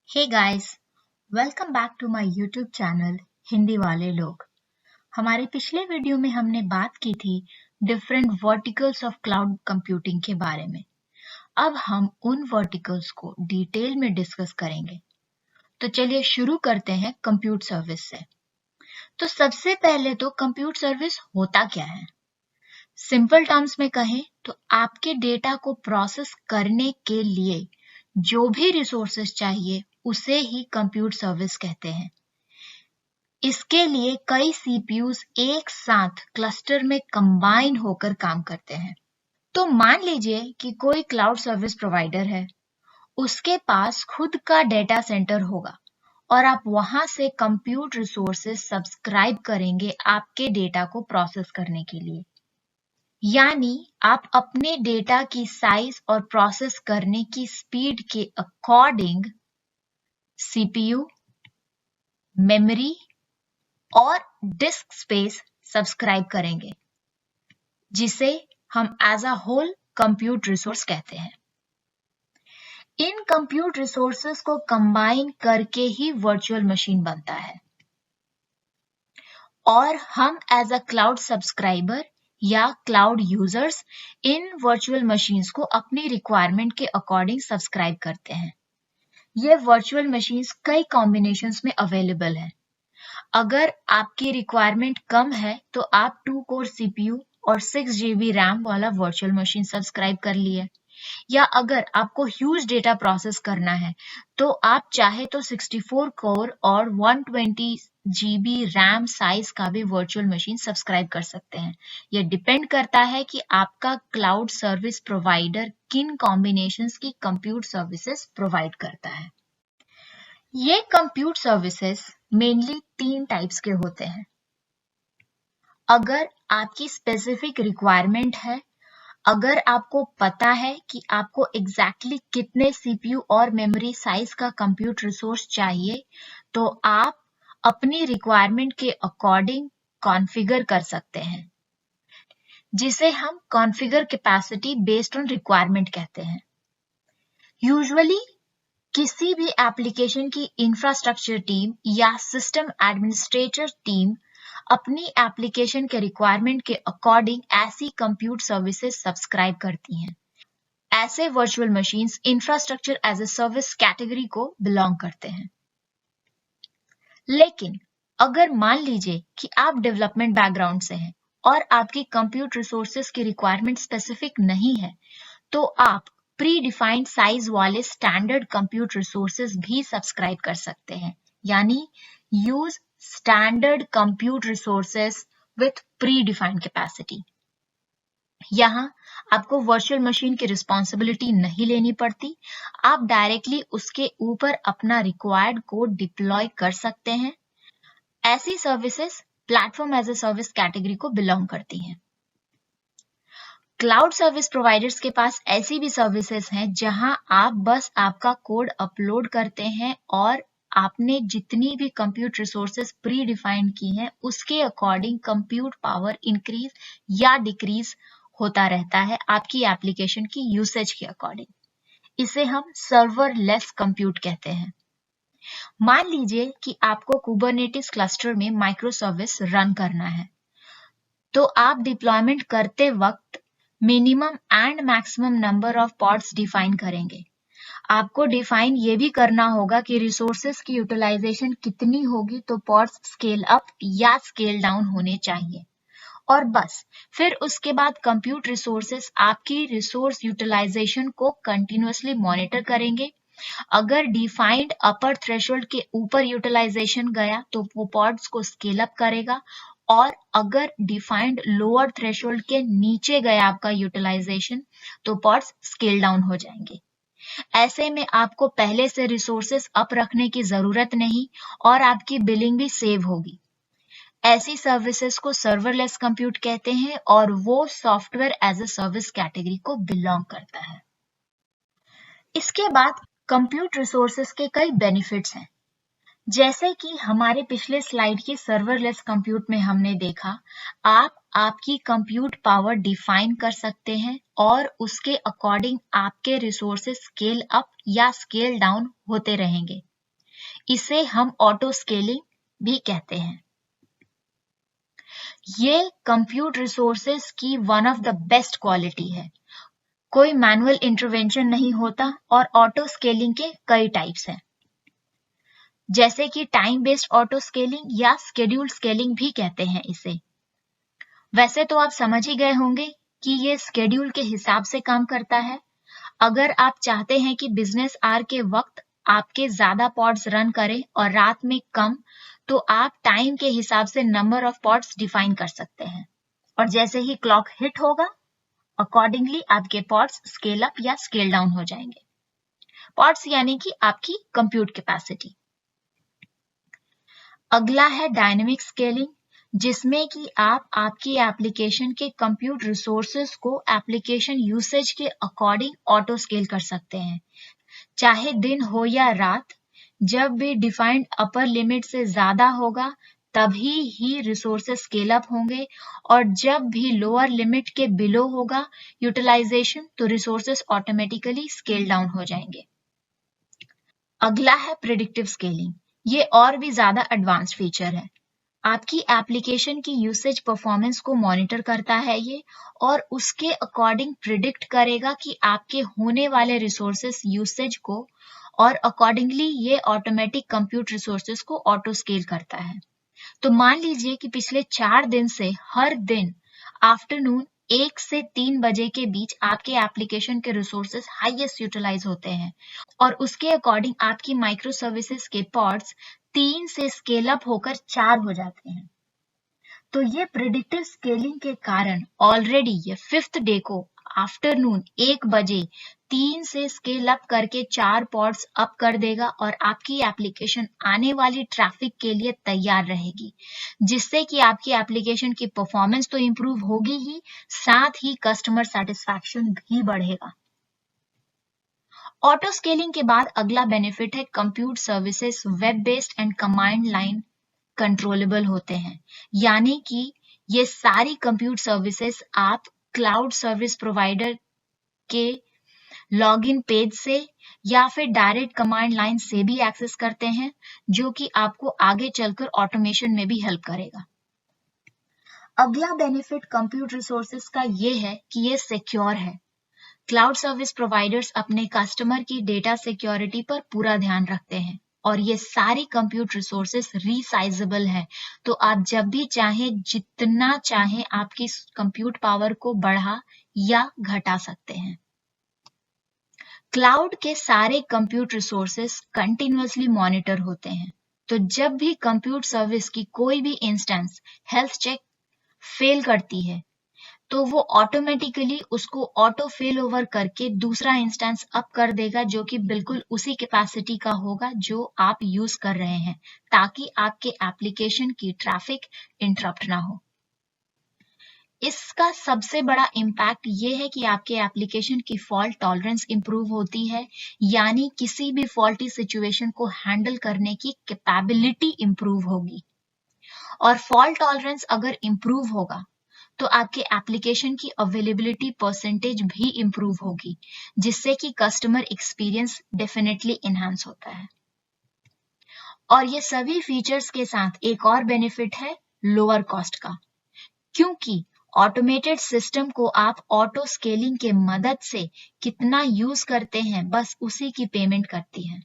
Hey guys, welcome back to my YouTube channel Hindi वाले लोग। हमारे पिछले वीडियो में हमने बात की थी different verticals of cloud computing के बारे में। अब हम उन वर्टिकल्स को डिटेल में डिस्कस करेंगे। तो चलिए शुरू करते हैं कंप्यूट सर्विस से। तो सबसे पहले तो कंप्यूट सर्विस होता क्या है? सिंपल टर्म्स में कहें तो आपके डेटा को प्रोसेस करने के लिए जो भी रिसोर्सेस चाहिए उसे ही कंप्यूट सर्विस कहते हैं। इसके लिए कई सीपीयूज एक साथ क्लस्टर में कंबाइन होकर काम करते हैं। तो मान लीजिए कि कोई क्लाउड सर्विस प्रोवाइडर है, उसके पास खुद का डेटा सेंटर होगा और आप वहां से कंप्यूट रिसोर्सेस सब्सक्राइब करेंगे आपके डेटा को प्रोसेस करने के लिए। यानी आप अपने डेटा की साइज और प्रोसेस करने की स्पीड के अकॉर्डिंग सीपीयू, मेमोरी और डिस्क स्पेस सब्सक्राइब करेंगे, जिसे हम as a whole compute resource कहते हैं। इन कंप्यूट रिसोर्सेस को कंबाइन करके ही वर्चुअल मशीन बनता है और हम एज अ क्लाउड सब्सक्राइबर या क्लाउड यूजर्स इन वर्चुअल मशीन्स को अपनी रिक्वायरमेंट के अकॉर्डिंग सब्सक्राइब करते हैं। ये वर्चुअल मशीन्स कई कॉम्बिनेशंस में अवेलेबल है। अगर आपकी रिक्वायरमेंट कम है तो आप 2 कोर सीपीयू और 6 GB रैम वाला वर्चुअल मशीन सब्सक्राइब कर लिए, या अगर आपको ह्यूज डेटा प्रोसेस करना है तो आप चाहे तो 64 कोर और 120 GB रैम साइज का भी वर्चुअल मशीन सब्सक्राइब कर सकते हैं। यह डिपेंड करता है कि आपका क्लाउड सर्विस प्रोवाइडर किन कॉम्बिनेशंस की कंप्यूट सर्विसेज प्रोवाइड करता है। ये कंप्यूट सर्विसेज मेनली 3 टाइप्स के होते हैं। अगर आपकी स्पेसिफिक रिक्वायरमेंट है, अगर आपको पता है कि आपको एग्जैक्टली कितने सीपीयू और मेमोरी साइज का कंप्यूट रिसोर्स चाहिए, तो आप अपनी रिक्वायरमेंट के अकॉर्डिंग कॉन्फ़िगर कर सकते हैं, जिसे हम configure capacity based on requirement कहते हैं। यूजुअली किसी भी एप्लीकेशन की इंफ्रास्ट्रक्चर टीम या सिस्टम एडमिनिस्ट्रेटर टीम अपनी एप्लीकेशन के रिक्वायरमेंट के अकॉर्डिंग ऐसी कंप्यूट सर्विसेज सब्सक्राइब करती हैं। ऐसे virtual machines infrastructure as a service category को बिलोंग करते हैं। लेकिन अगर मान लीजिए कि आप डेवलपमेंट बैकग्राउंड से हैं और आपकी कंप्यूट रिसोर्सेज की रिक्वायरमेंट स्पेसिफिक नहीं है, तो आप प्री डिफाइंड साइज वाले स्टैंडर्ड कंप्यूट रिसोर्सेज भी सब्सक्राइब कर सकते हैं। यानी use standard compute resources with pre defined capacity. यहाँ आपको वर्चुअल मशीन की रिस्पॉन्सिबिलिटी नहीं लेनी पड़ती, आप डायरेक्टली उसके ऊपर अपना रिक्वायर्ड कोड डिप्लॉय कर सकते हैं। ऐसी services platform as a service category को बिलोंग करती हैं। क्लाउड सर्विस प्रोवाइडर्स के पास ऐसी भी सर्विसेज हैं जहां आप बस आपका कोड अपलोड करते हैं और आपने जितनी भी कंप्यूट रिसोर्सेज प्री डिफाइंड की हैं उसके अकॉर्डिंग कंप्यूट पावर इंक्रीज या डिक्रीज होता रहता है आपकी एप्लीकेशन की यूसेज के अकॉर्डिंग। इसे हम सर्वरलेस कंप्यूट कहते हैं। मान लीजिए कि आपको कुबरनेटिस क्लस्टर में माइक्रो सर्विस रन करना है, तो आप डिप्लॉयमेंट करते वक्त minimum and maximum number of pods define करेंगे। आपको डिफाइन ये भी करना होगा कि रिसोर्सेज की यूटिलाइजेशन कितनी होगी तो पॉड्स स्केल अप या स्केल डाउन होने चाहिए। और बस फिर उसके बाद कंप्यूट रिसोर्सेज आपकी रिसोर्स यूटिलाइजेशन को कंटिन्यूअसली मॉनिटर करेंगे। अगर डिफाइंड अपर थ्रेशोल्ड के ऊपर यूटिलाइजेशन गया तो वो पॉड्स को स्केल अप करेगा, और अगर डिफाइंड लोअर थ्रेशोल्ड के नीचे गया आपका यूटिलाइजेशन तो पॉड्स स्केल डाउन हो जाएंगे। ऐसे में आपको पहले से रिसोर्सेज अप रखने की जरूरत नहीं और आपकी बिलिंग भी सेव होगी। ऐसी सर्विसेज को सर्वरलेस कंप्यूट कहते हैं और वो software as a service category को बिलोंग करता है। इसके बाद कंप्यूट रिसोर्सेज के कई बेनिफिट्स हैं। जैसे कि हमारे पिछले स्लाइड की सर्वरलेस कंप्यूट में हमने देखा, आप आपकी कंप्यूट पावर डिफाइन कर सकते हैं और उसके अकॉर्डिंग आपके रिसोर्सेज स्केल अप या स्केल डाउन होते रहेंगे। इसे हम ऑटो स्केलिंग भी कहते हैं। ये कंप्यूट रिसोर्सेज की one of the best quality है। कोई मैनुअल इंटरवेंशन नहीं होता और ऑटो स्केलिंग के कई टाइप्स हैं, जैसे कि टाइम बेस्ड ऑटो स्केलिंग या शेड्यूल्ड स्केलिंग भी कहते हैं इसे। वैसे तो आप समझ ही गए होंगे कि ये शेड्यूल के हिसाब से काम करता है। अगर आप चाहते हैं कि बिजनेस आवर के वक्त आपके ज्यादा पॉड्स रन करें और रात में कम, तो आप टाइम के हिसाब से नंबर ऑफ पॉड्स डिफाइन कर सकते हैं और जैसे ही क्लॉक हिट होगा अकॉर्डिंगली आपके पॉड्स स्केल अप या स्केल डाउन हो जाएंगे। पॉड्स यानी कि आपकी कंप्यूट कैपेसिटी। अगला है डायनेमिक स्केलिंग, जिसमें कि आप आपकी एप्लीकेशन के कंप्यूट रिसोर्सेज को एप्लीकेशन यूसेज के अकॉर्डिंग ऑटो स्केल कर सकते हैं, चाहे दिन हो या रात। जब भी डिफाइंड अपर लिमिट से ज्यादा होगा तभी ही रिसोर्सेज स्केल अप होंगे और जब भी लोअर लिमिट के बिलो होगा यूटिलाइजेशन, तो रिसोर्सेज ऑटोमेटिकली स्केल डाउन हो जाएंगे। अगला है प्रिडिक्टिव स्केलिंग। ये और भी ज्यादा एडवांस फीचर है। आपकी एप्लीकेशन की यूसेज परफॉर्मेंस को मॉनिटर करता है ये और उसके अकॉर्डिंग प्रिडिक्ट करेगा कि आपके होने वाले रिसोर्सेज यूसेज को, और अकॉर्डिंगली ये ऑटोमेटिक कंप्यूट रिसोर्सेज को ऑटो स्केल करता है। तो मान लीजिए कि पिछले 4 दिन से हर दिन आफ्टरनून 1 से 3 बजे के बीच आपके एप्लीकेशन के रिसोर्सेज हाईएस्ट यूटिलाइज होते हैं और उसके अकॉर्डिंग आपकी माइक्रो सर्विसेज के पॉड्स 3 से स्केल अप होकर 4 हो जाते हैं। तो ये प्रिडिक्टिव स्केलिंग के कारण ऑलरेडी ये 5th डे को आफ्टरनून 1 बजे 3 से स्केल अप करके 4 पॉड्स अप कर देगा और आपकी एप्लीकेशन आने वाली ट्रैफिक के लिए तैयार रहेगी, जिससे कि आपकी एप्लीकेशन की परफॉर्मेंस तो इंप्रूव होगी ही, साथ ही कस्टमर सेटिस्फैक्शन भी बढ़ेगा। ऑटो स्केलिंग के बाद अगला बेनिफिट है compute services web based and command line controllable होते हैं, यानी कि ये सारी कंप्यूट सर्विसेज आप क्लाउड सर्विस प्रोवाइडर के लॉगिन पेज से या फिर डायरेक्ट कमांड लाइन से भी एक्सेस करते हैं, जो कि आपको आगे चलकर ऑटोमेशन में भी हेल्प करेगा। अगला बेनिफिट कंप्यूट रिसोर्सेज का ये है कि ये सिक्योर है। क्लाउड सर्विस प्रोवाइडर्स अपने कस्टमर की डेटा सिक्योरिटी पर पूरा ध्यान रखते हैं और ये सारी कंप्यूट रिसोर्सेज रीसाइजेबल है, तो आप जब भी चाहें जितना चाहें आपकी कंप्यूट पावर को बढ़ा या घटा सकते हैं। क्लाउड के सारे कंप्यूट रिसोर्सेज कंटिन्यूअसली मॉनिटर होते हैं, तो जब भी कंप्यूट सर्विस की कोई भी इंस्टेंस हेल्थ चेक फेल करती है तो वो ऑटोमेटिकली उसको ऑटो फेल ओवर करके दूसरा इंस्टेंस अप कर देगा, जो कि बिल्कुल उसी कैपेसिटी का होगा जो आप यूज कर रहे हैं, ताकि आपके एप्लीकेशन की ट्रैफिक इंटरप्ट ना हो। इसका सबसे बड़ा इम्पैक्ट ये है कि आपके एप्लीकेशन की फॉल्ट टॉलरेंस इंप्रूव होती है, यानी किसी भी फॉल्टी सिचुएशन को हैंडल करने की कैपेबिलिटी इंप्रूव होगी। और फॉल्ट टॉलरेंस अगर इंप्रूव होगा तो आपके एप्लीकेशन की अवेलेबिलिटी परसेंटेज भी इंप्रूव होगी, जिससे कि कस्टमर एक्सपीरियंस डेफिनेटली एनहांस होता है। और ये सभी फीचर्स के साथ एक और बेनिफिट है लोअर कॉस्ट का, क्योंकि ऑटोमेटेड सिस्टम को आप ऑटो स्केलिंग के मदद से कितना यूज करते हैं बस उसी की पेमेंट करती है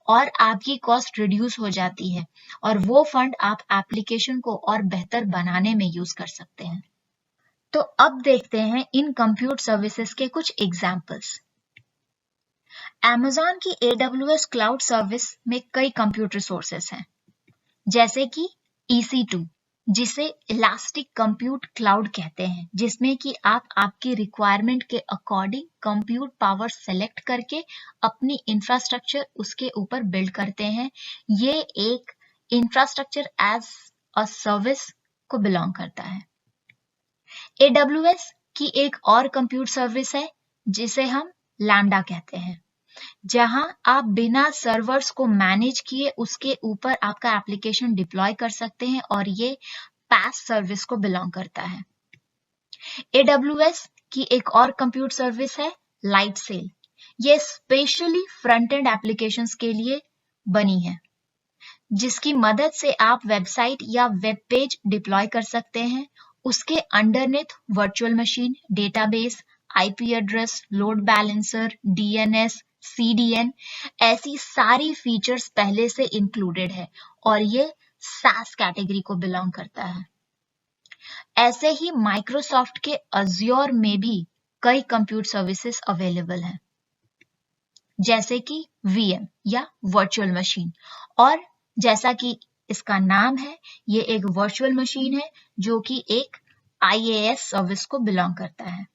और आपकी कॉस्ट रिड्यूस हो जाती है और वो फंड आप एप्लीकेशन को और बेहतर बनाने में यूज कर सकते हैं। तो अब देखते हैं इन कंप्यूट सर्विसेज के कुछ एग्जाम्पल्स। Amazon की AWS क्लाउड सर्विस में कई कंप्यूट रिसोर्सेज हैं, जैसे कि EC2, जिसे इलास्टिक कंप्यूट क्लाउड कहते हैं, जिसमें कि आप आपकी रिक्वायरमेंट के अकॉर्डिंग कंप्यूट पावर सेलेक्ट करके अपनी इंफ्रास्ट्रक्चर उसके ऊपर बिल्ड करते हैं। ये एक इंफ्रास्ट्रक्चर एज अ सर्विस को बिलोंग करता है। AWS की एक और कंप्यूट सर्विस है जिसे हम लैम्डा कहते हैं, जहां आप बिना सर्वर्स को मैनेज किए उसके ऊपर आपका एप्लीकेशन डिप्लॉय कर सकते हैं और ये पास सर्विस को बिलोंग करता है। AWS की एक और कंप्यूट सर्विस है लाइटसेल। ये स्पेशली फ्रंट एंड एप्लीकेशंस के लिए बनी है। जिसकी मदद से आप वेबसाइट या वेब पेज डिप्लॉय कर सकते हैं। उसके underneath virtual machine, database, IP address, load balancer, DNS, CDN, ऐसी सारी फीचर्स पहले से इंक्लूडेड है और ये SaaS कैटेगरी को बिलोंग करता है। ऐसे ही माइक्रोसॉफ्ट के अज्योर में भी कई कंप्यूट सर्विसेज अवेलेबल हैं, जैसे कि VM या वर्चुअल मशीन। और जैसा कि इसका नाम है, ये एक वर्चुअल मशीन है जो कि एक IaaS सर्विस को बिलोंग करता है।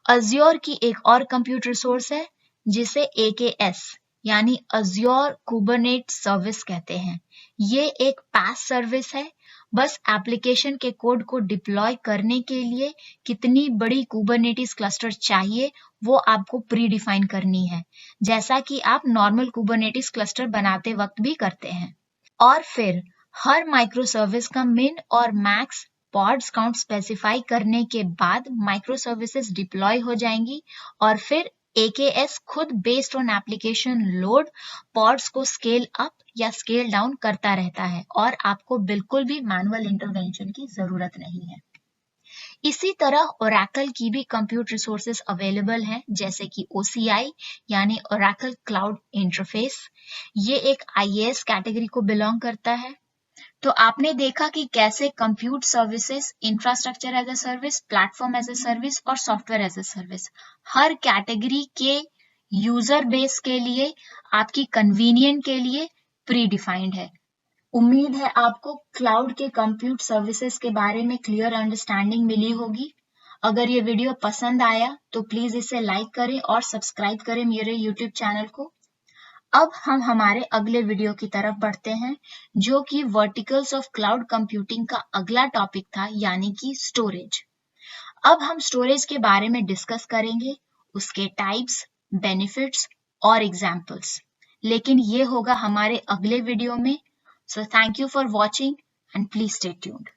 अज्योर की एक और कंप्यूट रिसोर्स है जिसे AKS यानी अज्योर कुबरनेटिस सर्विस कहते हैं। ये एक पास सर्विस है। बस एप्लीकेशन के कोड को डिप्लॉय करने के लिए कितनी बड़ी कुबरनेटिस क्लस्टर चाहिए वो आपको प्री डिफाइन करनी है, जैसा कि आप नॉर्मल कुबरनेटिस क्लस्टर बनाते वक्त भी करते हैं। और फिर हर माइक्रो सर्विस का मिन और मैक्स पॉड्स काउंट स्पेसिफाई करने के बाद माइक्रो सर्विसेज डिप्लॉय हो जाएंगी और फिर AKS खुद based on application load pods को स्केल अप या स्केल डाउन करता रहता है और आपको बिल्कुल भी मैनुअल इंटरवेंशन की जरूरत नहीं है। इसी तरह ओरेकल की भी कंप्यूट रिसोर्सेज अवेलेबल हैं, जैसे कि OCI यानी ओरेकल क्लाउड इंटरफेस। ये एक IaaS कैटेगरी को बिलोंग करता है। तो आपने देखा कि कैसे compute services, infrastructure as a service, platform as a service और सॉफ्टवेयर एज अ सर्विस हर कैटेगरी के यूजर बेस के लिए, आपकी कन्वीनियंट के लिए प्री डिफाइंड है। उम्मीद है आपको क्लाउड के कंप्यूट सर्विसेज के बारे में क्लियर अंडरस्टैंडिंग मिली होगी। अगर ये वीडियो पसंद आया तो प्लीज इसे लाइक करें और सब्सक्राइब करें मेरे YouTube चैनल को। अब हम हमारे अगले वीडियो की तरफ बढ़ते हैं, जो कि वर्टिकल्स ऑफ क्लाउड कंप्यूटिंग का अगला टॉपिक था, यानी कि स्टोरेज। अब हम स्टोरेज के बारे में डिस्कस करेंगे, उसके टाइप्स, बेनिफिट्स और एग्जाम्पल्स, लेकिन ये होगा हमारे अगले वीडियो में। So thank you for watching and please stay tuned.